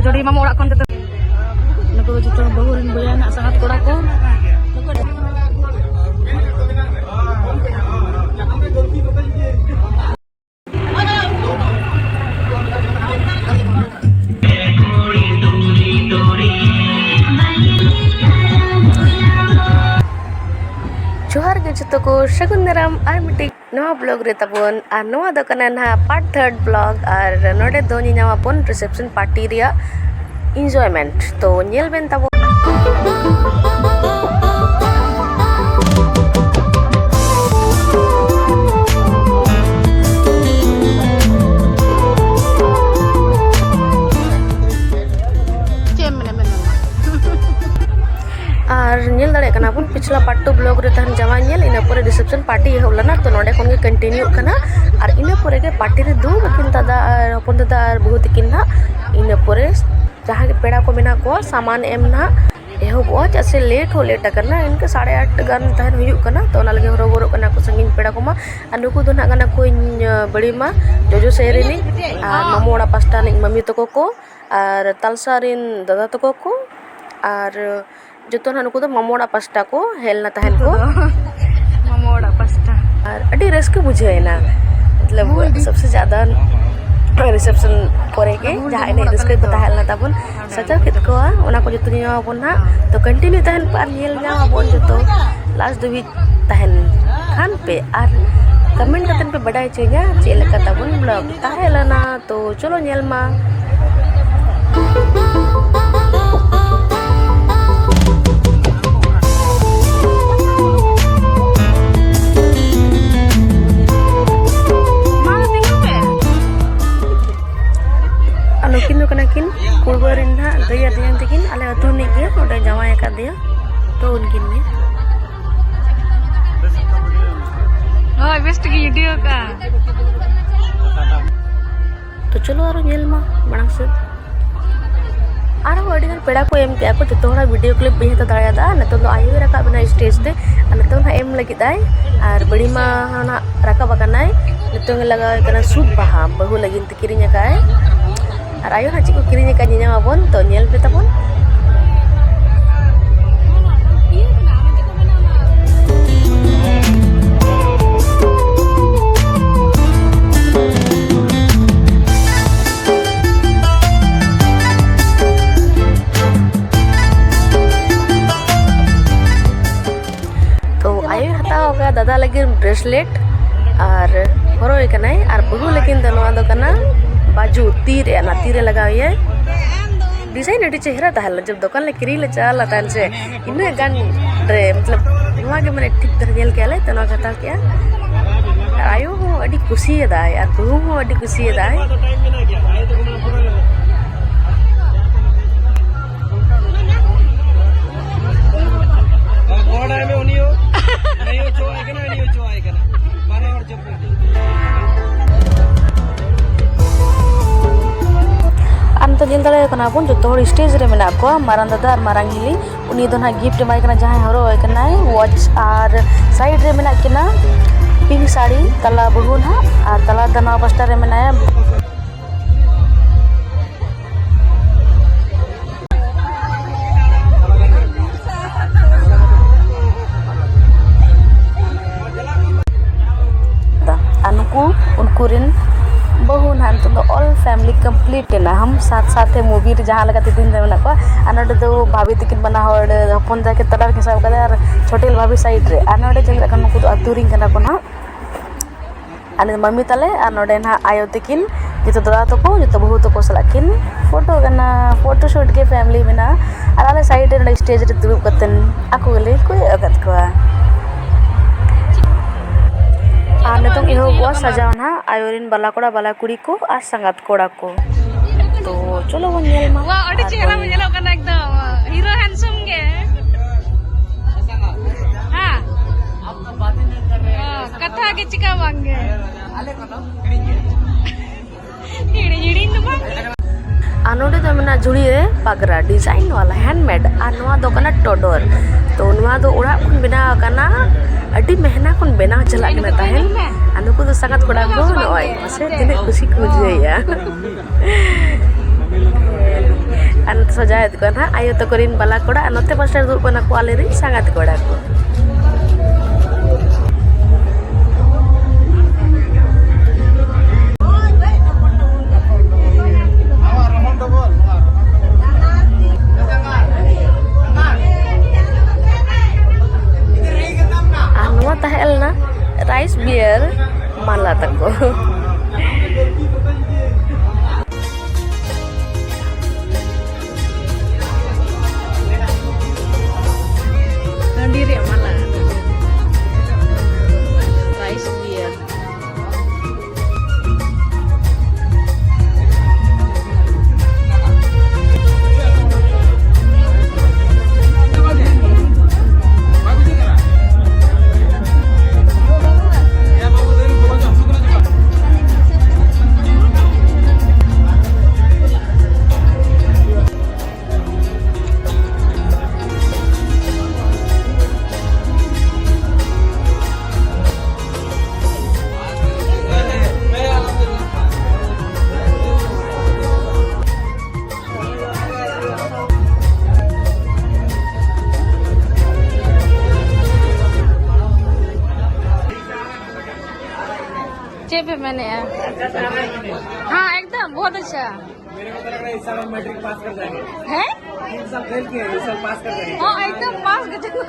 Dori mama orang kon tetap. Naku juta bahur boya nak sangat korak ko. जोहार गे जतो को शगुन दाराम are mythic नवा blog रे तबन are नवा दो कना ना पार्ट 3 ब्लॉग आर नोडे दो नि नामा पन रिसेप्शन पार्टी रिया एन्जॉयमेंट तो नेल बेन तबो और नेल दाड़े कना बन पिछला पार्ट 2 ब्लॉग रे तहन जमा नेल इना परे रिसेप्शन पार्टी हे होलना तो नोडे कोन गे कंटिन्यू कना और इना परे गे पार्टी रे दो किन दादा और अपन दादा और बहुत किन ना इना परे जहां के पेड़ा को मेना को सामान एम ना एहो बहुत जैसे लेट हो लेट करना इनके 8:30 गान तहन हुयु कना तो ना लगे हरो कना को संगिन पेड़ा को मा अनुकु दो ना गना को बड़ी मा जोजो सेरेनी और मामोड़ा पास्ता नि मम्मी तको को और तलसारिन दादा तको को और जतो ना नुको तो मामोड़ा पास्ता को हेलना तहन को Mama pasta. और अडी रस्क बुझे ना मतलब सबसे ज्यादा रिसेप्शन परे के जहां ने रस्क पता हेलना ताबन सचा कित को ओना को जतो निया बन ना तो कंटिन्यू तहन पर नेल ना बन जतो लास्ट दो वीक तहन खान पे और कमेंट कतन पे बडाई चेगा चे लका ताबन ब्लॉग ताहेलना तो चलो नेल मा अनुकिन कनाकिन कुड़बरिन ना दया दियन तकिन आले अतु नि गे ओडे जमाय का दिया तो उनकिन में Oh, best video का. तो चलो आरो नेल मा बणांग से आरो अडिगन पेड़ा को एम के को जतो हड़ा वीडियो क्लिप बे हता दाया दा न तो आयु रका बना स्टेज ते न तो ना एम लगी दाय और बड़ी मा ना रका बकनाय न तो लगा कना सूप बहा बहु लगिन ते किरिnya काय और आयु ना चिको किरिnya का nya माबन तो नेल पे तबन दादा लगे ब्रेसलेट और हरो कनाय और बहु लेकिन दनवा दो कना बाजू तीरे ना तीरे लगाव ये डिजाइन अडी चेहरा तहल जब दुकान ले किरी ले चला तन से इने गान रे मतलब नवा के माने ठीक तरह नेल केले तनो कथा के आयो हो अडी खुशी दाय और बहु हो अडी खुशी दाय तो जेल दाड़े कना बन जो स्टेज रे मेना को मारान दादा और मारांग हिली उनी दो ना गिफ्ट माय कना जहां हरो कना वॉच और साइड रे मेना कना पिंक साड़ी तला बहु ना और तला दना पास्ता रे मेना अनुकु उनको रिन बहु ना तो ऑल फैमिली कंप्लीट ना हम साथ साथ मूवी रे जहां लगा दिन ना को अनडे दो भाभी तकिन बना होड अपन जाके तलार के सब कदा छोटेल भाभी साइड रे अनडे जंग रकन को अतुरिंग कना को ना अने मम्मी तले अनडे ना आयो तकिन जतो दादा तो को जतो बहु तो को सलाकिन फोटो कना फोटो शूट के फैमिली में ना अलाले साइड रे स्टेज रे दुब कतन आको गले कोई अगत को और नितों इहो को सजावना आयोरिन बाला कोड़ा बाला कुड़ी को और संगात कोड़ा को तो चलो वो नेल मा वाह अडी चेहरा में जेलो कना एकदम हीरो हैंडसम गे हां आपका बातें नहीं कर रहे कथा के चिका मांगे आले कनो हिड़ी नुमा आनोडे तो मना जुड़ी रे पागरा डिजाइन वाला हैंडमेड आनवा दो कना टोडोर तो नवा दो उड़ा कुन बिना कना अडी मेहना कुन बेना चला कना ताहेन अनुको तो संगत कोड़ा को नय मसे दिने खुशी को बुझे या Ar note sajaet ko na ayo to korin bala koda ar note pastar du kana ko aleri sangat koda ko. Anu tahel na rice beer malah tako. Diri malah rice beer. चेप है मैंने यार। हाँ एकदम बहुत अच्छा। मेरे को तो लग रहा है इस साल हम मैट्रिक पास कर जाएंगे। है 3 साल फेल किए, इस साल पास कर जाएंगे। हाँ एकदम पास कर चलो।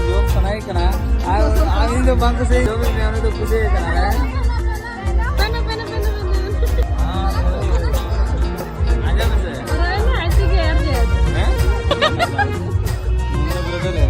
जोक सुनाई कना आगे जो बंक से जो भी मैं तो पूछे कना है पहले पहले पहले हां आजा बस अरे ना ऐसे के यार हैं मेरा ब्रदर है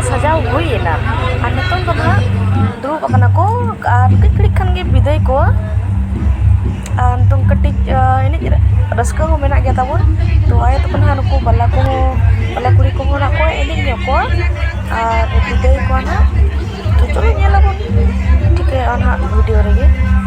sejauh gue na. Ano to ba? Dulu ka na ko R klik kan ge biday ko antung ketik ini raska ho mena ge tabun to ay to kan hanu ko bala kuri ko na ko ini ge ko ar biday ko na to cholo nyala bon ठीक है on ha video rege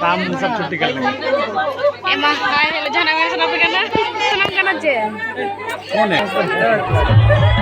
काम सब छुट्टी कर लेंगे एमा काय हेले जाना में सुना पे करना सुनाम करना जे कौन है